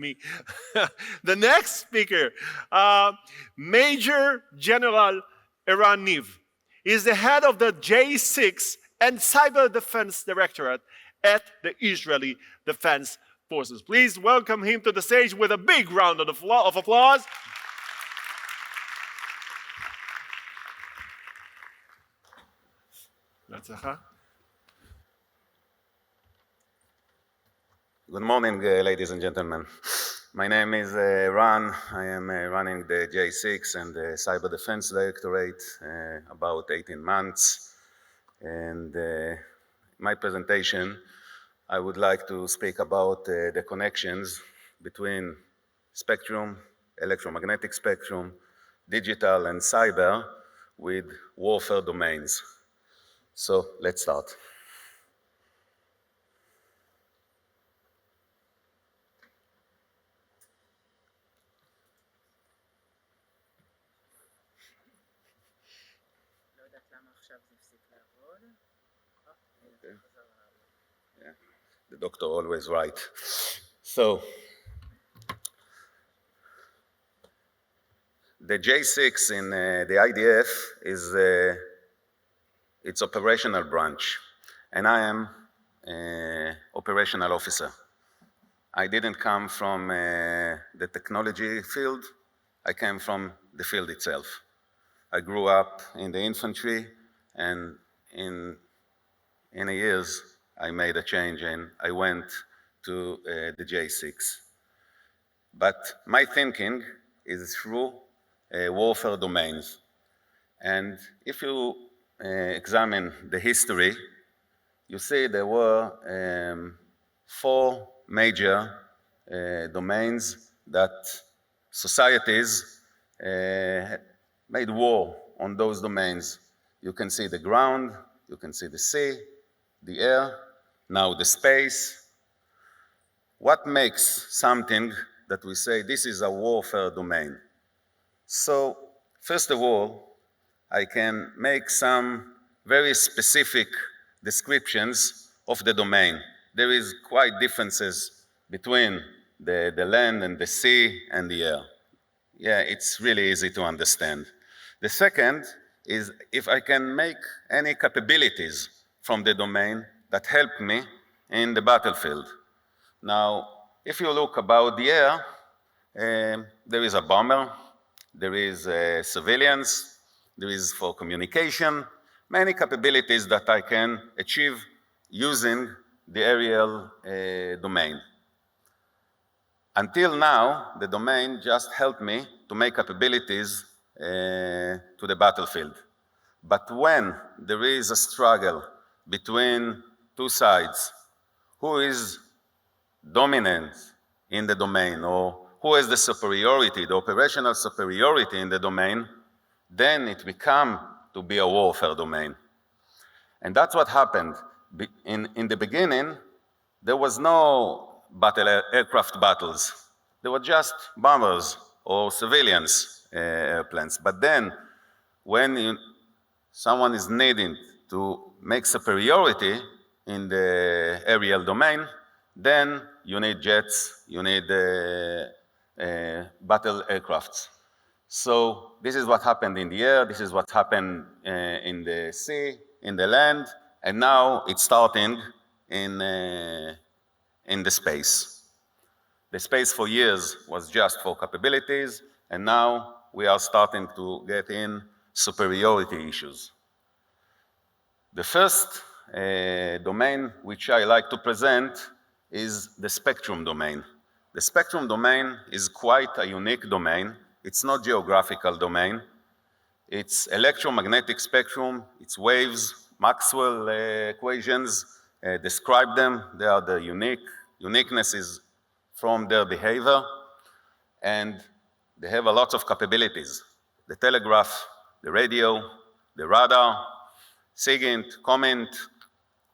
me. The next speaker, Major General Eran Niv, is the head of the J6 and Cyber Defense Directorate at the Israeli Defense Forces. Please welcome him to the stage with a big round of applause. Good morning, ladies and gentlemen. My name is Eran. I am running the J6 and the Cyber Defense Directorate about 18 months. And my presentation, I would like to speak about the connections between spectrum, electromagnetic spectrum, digital and cyber with warfare domains. So let's start. Yeah, the doctor always right. So the J6 in the IDF is its operational branch, and I am operational officer. I didn't come from the technology field. I came from the field itself. I grew up in the infantry, and in a years, I made a change and I went to the J6. But my thinking is through warfare domains. And if you examine the history, you see there were 4 major domains that societies made war on those domains. You can see the ground, you can see the sea, the air, now the space. What makes something that we say this is a warfare domain? So, first of all, I can make some very specific descriptions of the domain. There is quite differences between the land and the sea and the air. Yeah, it's really easy to understand. The second is if I can make any capabilities from the domain that help me in the battlefield. Now, if you look about the air, there is a bomber, there is civilians, there is for communication, many capabilities that I can achieve using the aerial domain. Until now, the domain just helped me to make capabilities to the battlefield. But when there is a struggle between 2 sides, who is dominant in the domain, or who has the superiority, the operational superiority in the domain, then it becomes to be a warfare domain. And that's what happened. In the beginning, there was no aircraft battles. There were just bombers or civilians airplanes. But then, when someone is needing to make superiority in the aerial domain, then you need jets, you need battle aircrafts. So this is what happened in the air, this is what happened in the sea, in the land, and now it's starting in the space. The space for years was just for capabilities, and now we are starting to get in superiority issues. The first domain which I like to present is the spectrum domain. The spectrum domain is quite a unique domain. It's not geographical domain. It's electromagnetic spectrum, it's waves, Maxwell equations describe them. They are the uniqueness is from their behavior, and they have a lot of capabilities. The telegraph, the radio, the radar, SIGINT, COMINT,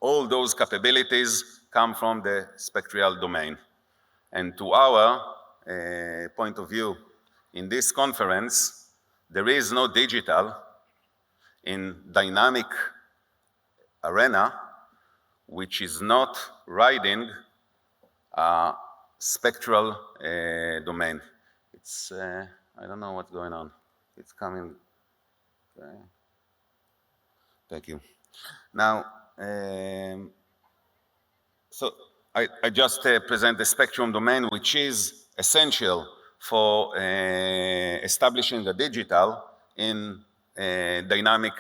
all those capabilities come from the spectral domain. And to our point of view, in this conference, there is no digital in dynamic arena which is not riding a spectral domain. It's, I don't know what's going on. It's coming. Okay. Thank you. Now, so I just present the spectrum domain, which is essential for establishing a digital in dynamic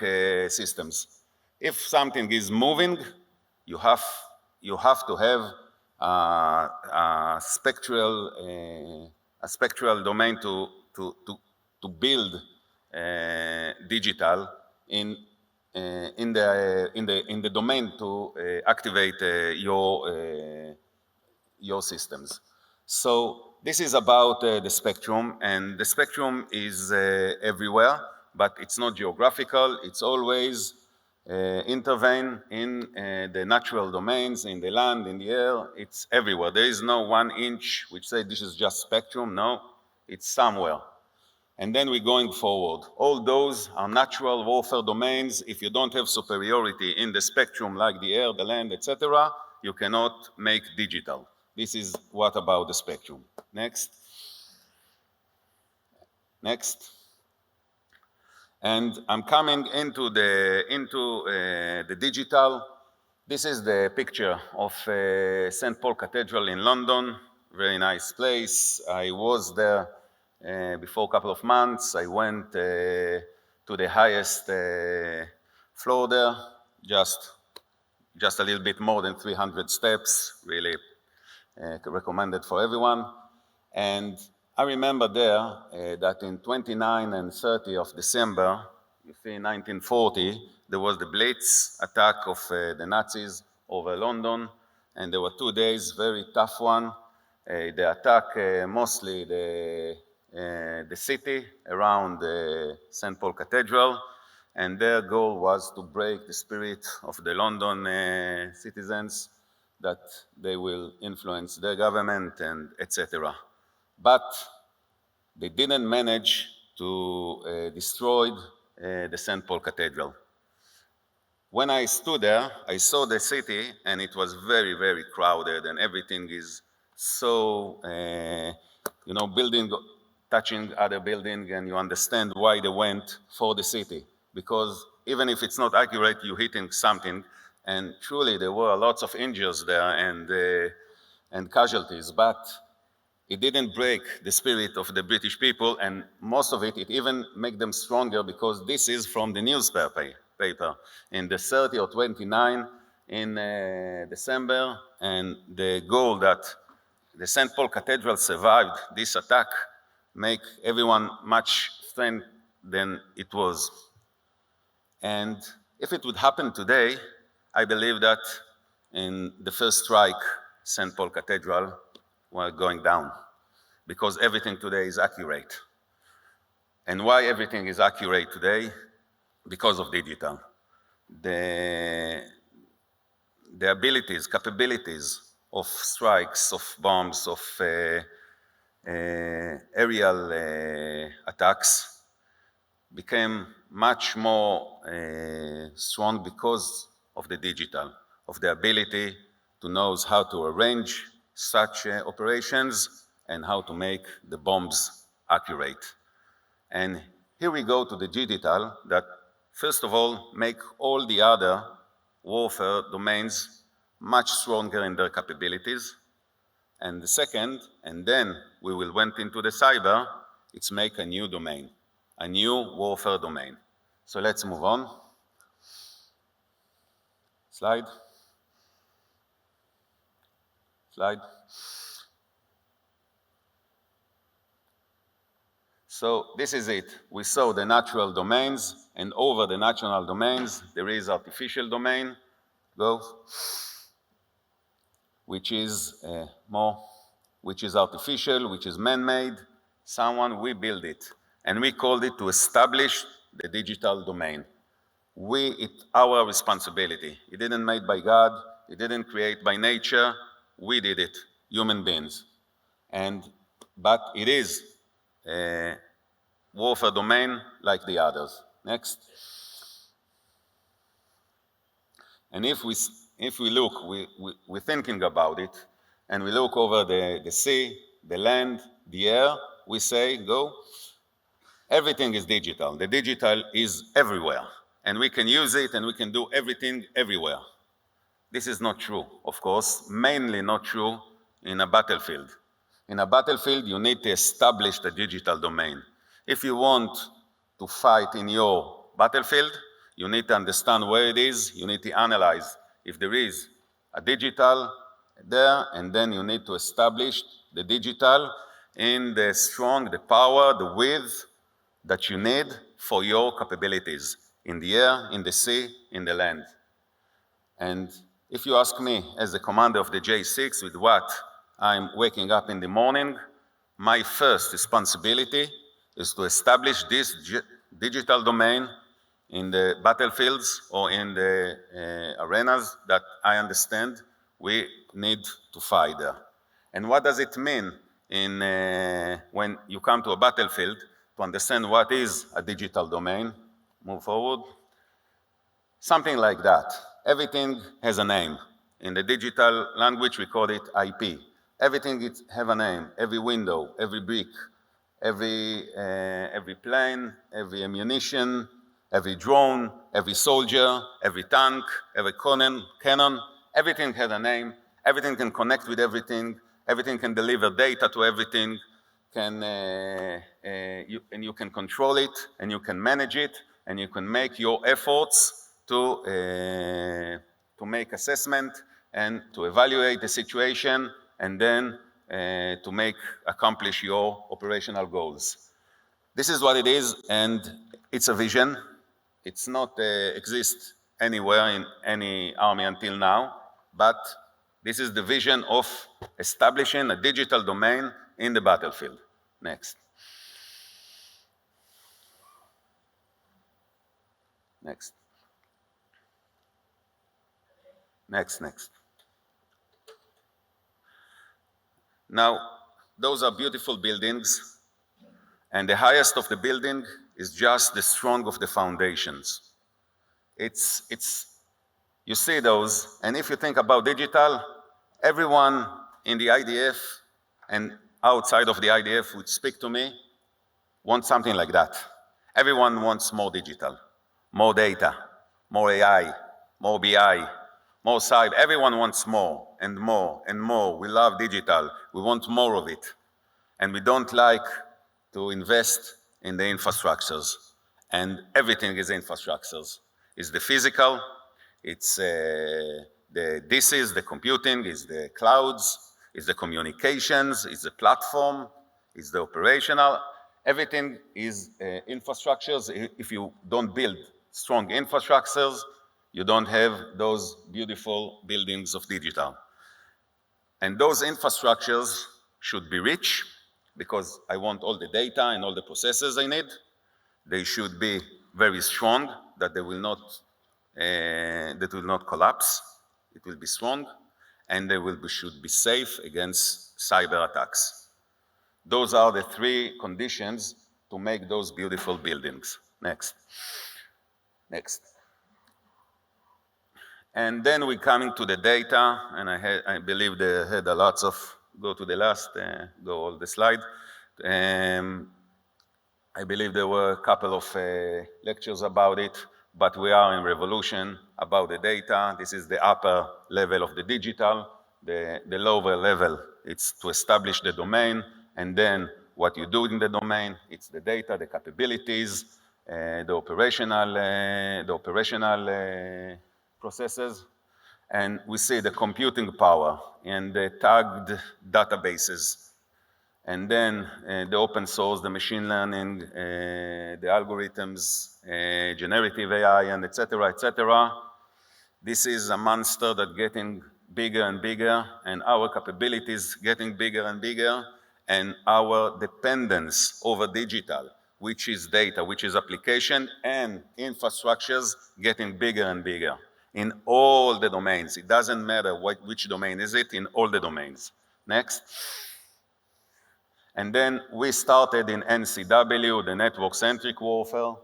systems. If something is moving, you have to have a spectral domain to build digital in the domain to activate your systems. So this is about the spectrum, and the spectrum is everywhere, but it's not geographical. It's always intervene in the natural domains, in the land, in the air. It's everywhere. There is no 1 inch which say this is just spectrum. No, it's somewhere. And then we're going forward. All those are natural warfare domains. If you don't have superiority in the spectrum, like the air, the land, etc., you cannot make digital. This is what about the spectrum. Next. Next. And I'm coming into the digital. This is the picture of St. Paul Cathedral in London. Very nice place. I was there before a couple of months. I went to the highest floor there, just a little bit more than 300 steps, really recommended for everyone. And I remember there that in 29 and 30 of December, you see, 1940, there was the Blitz attack of the Nazis over London, and there were 2 days, very tough one. They attacked mostly the city around St. Paul Cathedral, and their goal was to break the spirit of the London citizens, that they will influence their government and etc. But they didn't manage to destroy the St. Paul Cathedral. When I stood there, I saw the city, and it was very, very crowded, and everything is so, building, touching other building, and you understand why they went for the city. Because even if it's not accurate, you're hitting something, and truly there were lots of injuries there and casualties, but it didn't break the spirit of the British people, and most of it even made them stronger, because this is from the newspaper in the 30 or 29 in December, and the goal that the St. Paul Cathedral survived this attack make everyone much strength than it was. And if it would happen today, I believe that in the first strike, St. Paul Cathedral were going down, because everything today is accurate. And why everything is accurate today? Because of digital. The abilities, capabilities of strikes, of bombs, of aerial attacks became much more strong because of the digital, of the ability to know how to arrange such operations and how to make the bombs accurate. And here we go to the digital that, first of all, make all the other warfare domains much stronger in their capabilities. And the second, and then we will went into the cyber, it's make a new domain, a new warfare domain. So let's move on. Slide. Slide. So this is it. We saw the natural domains, and over the natural domains, there is artificial domain, go, which is which is artificial, which is man-made. We build it, and we called it to establish the digital domain. It's our responsibility. It didn't made by God. It didn't create by nature. We did it, human beings. But it is a warfare domain like the others. Next. And if we look, we're thinking about it, and we look over the sea, the land, the air, we say, go. Everything is digital. The digital is everywhere, and we can use it and we can do everything everywhere. This is not true, of course, mainly not true in a battlefield. In a battlefield, you need to establish the digital domain. If you want to fight in your battlefield, you need to understand where it is, you need to analyze if there is a digital there, and then you need to establish the digital in the strong, the power, the width that you need for your capabilities in the air, in the sea, in the land. And if you ask me, as the commander of the J6, with what I'm waking up in the morning, my first responsibility is to establish this digital domain in the battlefields or in the arenas that I understand we need to fight there. And what does it mean when you come to a battlefield to understand what is a digital domain? Move forward. Something like that. Everything has a name. In the digital language, we call it IP. Everything has a name. Every window, every brick, every plane, every ammunition, every drone, every soldier, every tank, every cannon, everything has a name. Everything can connect with everything. Everything can deliver data to everything. And you can control it, and you can manage it, and you can make your efforts to make assessment and to evaluate the situation, and then to accomplish your operational goals. This is what it is, and it's a vision. It's not exist anywhere in any army until now, but this is the vision of establishing a digital domain in the battlefield. Next. Next. Next. Now, those are beautiful buildings, and the highest of the building is just the strong of the foundations. You see those, and if you think about digital, everyone in the IDF and outside of the IDF would speak to me, wants something like that. Everyone wants more digital, more data, more AI, more BI, more cyber. Everyone wants more and more and more. We love digital. We want more of it. And we don't like to invest in the infrastructures. And everything is infrastructures. It's the physical, it's the DCs, the computing, it's the clouds, it's the communications, it's the platform, it's the operational. Everything is infrastructures. If you don't build strong infrastructures, you don't have those beautiful buildings of digital. And those infrastructures should be rich, because I want all the data and all the processes I need. They should be very strong, that they will not collapse. It will be strong, and they should be safe against cyber attacks. Those are the three conditions to make those beautiful buildings. Next. And then we're coming to the data, and I believe they had a lots of, go to the last, go all the slide. I believe there were a couple of lectures about it, but we are in revolution about the data. This is the upper level of the digital. The lower level, it's to establish the domain, and then what you do in the domain, it's the data, the capabilities, the operational processes, and we see the computing power and the tagged databases, and then the open source, the machine learning, the algorithms, generative AI, and et cetera. This is a monster that's getting bigger and bigger, and our capabilities getting bigger and bigger, and our dependence over digital, which is data, which is application and infrastructures, getting bigger and bigger in all the domains. It doesn't matter which domain is it, in all the domains. Next. And then we started in NCW, the network-centric warfare,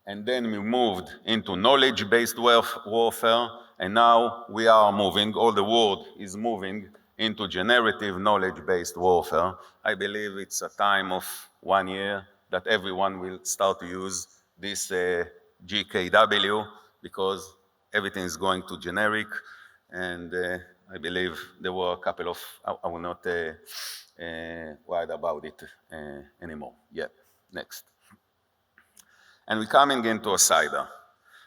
and then we moved into knowledge-based warfare, and now we are moving, all the world is moving into generative knowledge-based warfare. I believe it's a time of 1 year that everyone will start to use this GKW because everything is going to generic, and I believe there were a couple of, I will not write about it anymore. Yeah, next. And we're coming into a cyber.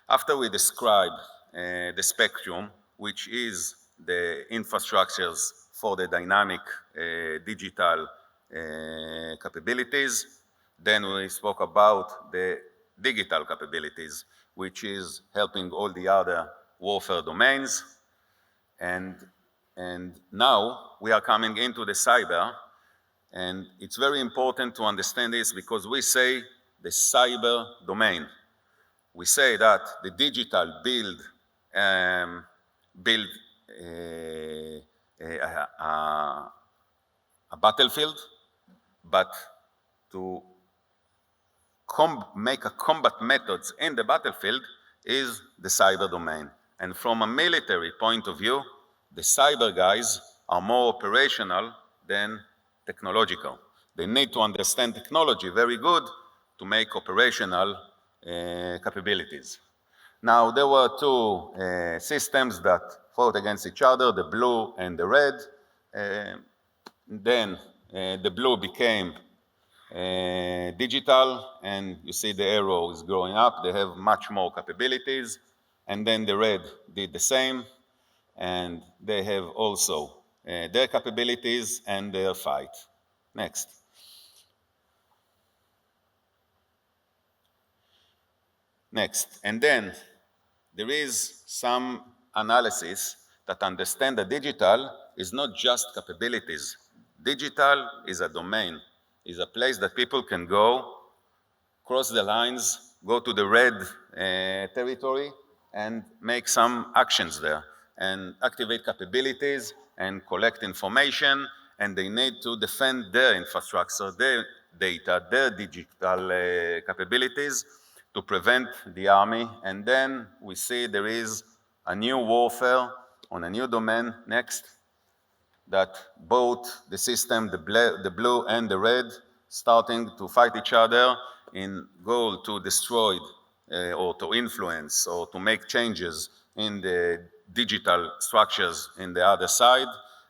After we describe the spectrum, which is the infrastructures for the dynamic digital capabilities, then we spoke about the digital capabilities, which is helping all the other warfare domains. And now we are coming into the cyber, and it's very important to understand this because we say the cyber domain. We say that the digital build a battlefield, but to make a combat methods in the battlefield is the cyber domain. And from a military point of view, the cyber guys are more operational than technological. They need to understand technology very good to make operational capabilities. Now, there were two systems that fought against each other, the blue and the red. Then the blue became digital, and you see the arrow is growing up. They have much more capabilities. And then the red did the same, and they have also their capabilities and their fight. Next. Next. And then there is some analysis that understand that digital is not just capabilities. Digital is a domain, is a place that people can go, cross the lines, go to the red territory, and make some actions there, and activate capabilities, and collect information, and they need to defend their infrastructure, their data, their digital capabilities to prevent the army. And then we see there is a new warfare on a new domain next, that both the system, the blue and the red, starting to fight each other in goal to destroy or to influence or to make changes in the digital structures in the other side.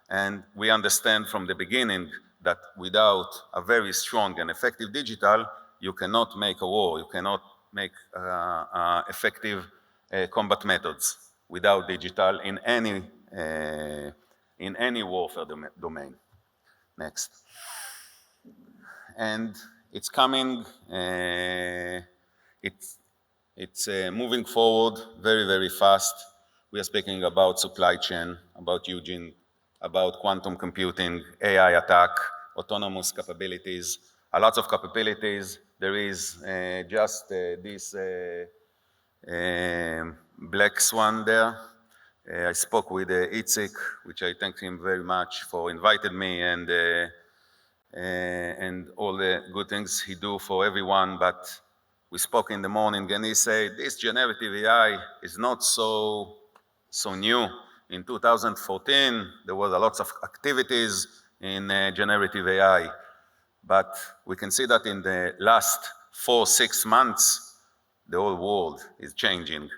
And we understand from the beginning that without a very strong and effective digital, you cannot make a war, you cannot make effective combat methods without digital in any warfare domain. Next. And it's coming, it's moving forward very, very fast. We are speaking about supply chain, about Eugene, about quantum computing, AI attack, autonomous capabilities, a lot of capabilities. There is just this black swan there. I spoke with Itzik, which I thank him very much for inviting me, and all the good things he do for everyone. But we spoke in the morning, and he said, this generative AI is not so new. In 2014, there was a lot of activities in generative AI. But we can see that in the last 4-6 months, the whole world is changing.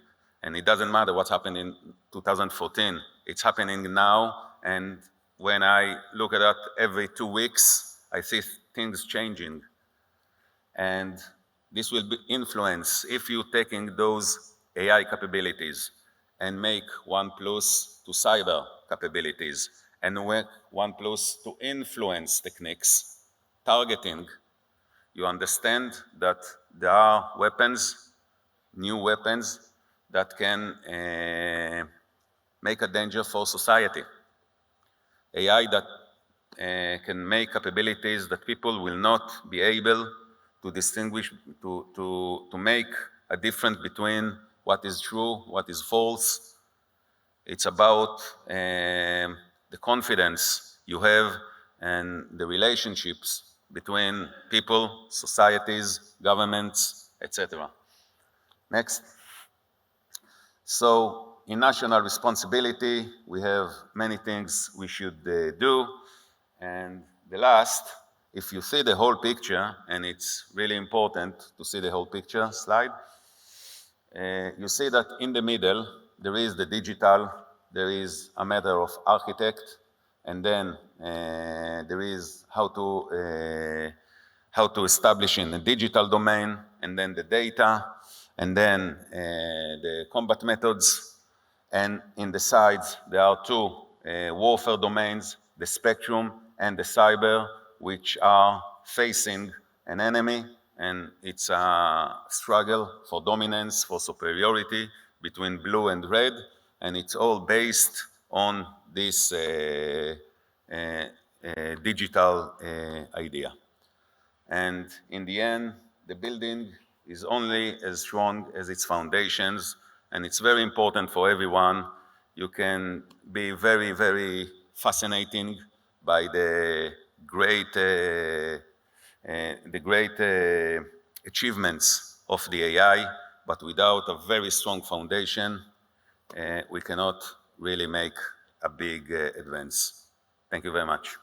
And it doesn't matter what happened in 2014. It's happening now. And when I look at that every 2 weeks, I see things changing. And this will be influence if you're taking those AI capabilities and make 1+ to cyber capabilities and work 1+ to influence techniques, targeting. You understand that there are weapons, new weapons, that can make a danger for society. AI that can make capabilities that people will not be able to distinguish, to make a difference between what is true, what is false. It's about the confidence you have and the relationships between people, societies, governments, etc. Next. So In national responsibility, we have many things we should do. And the last, if you see the whole picture, and it's really important to see the whole picture, slide, you see that in the middle, there is the digital, there is a matter of architect, and then there is how to establish in the digital domain, and then the data, and then the combat methods. And in the sides, there are two warfare domains, the spectrum and the cyber, which are facing an enemy, and it's a struggle for dominance, for superiority between blue and red, and it's all based on this digital idea. And in the end, the building is only as strong as its foundations, and it's very important for everyone. You can be very, very fascinating by the great achievements of the AI, but without a very strong foundation, we cannot really make a big advance. Thank you very much.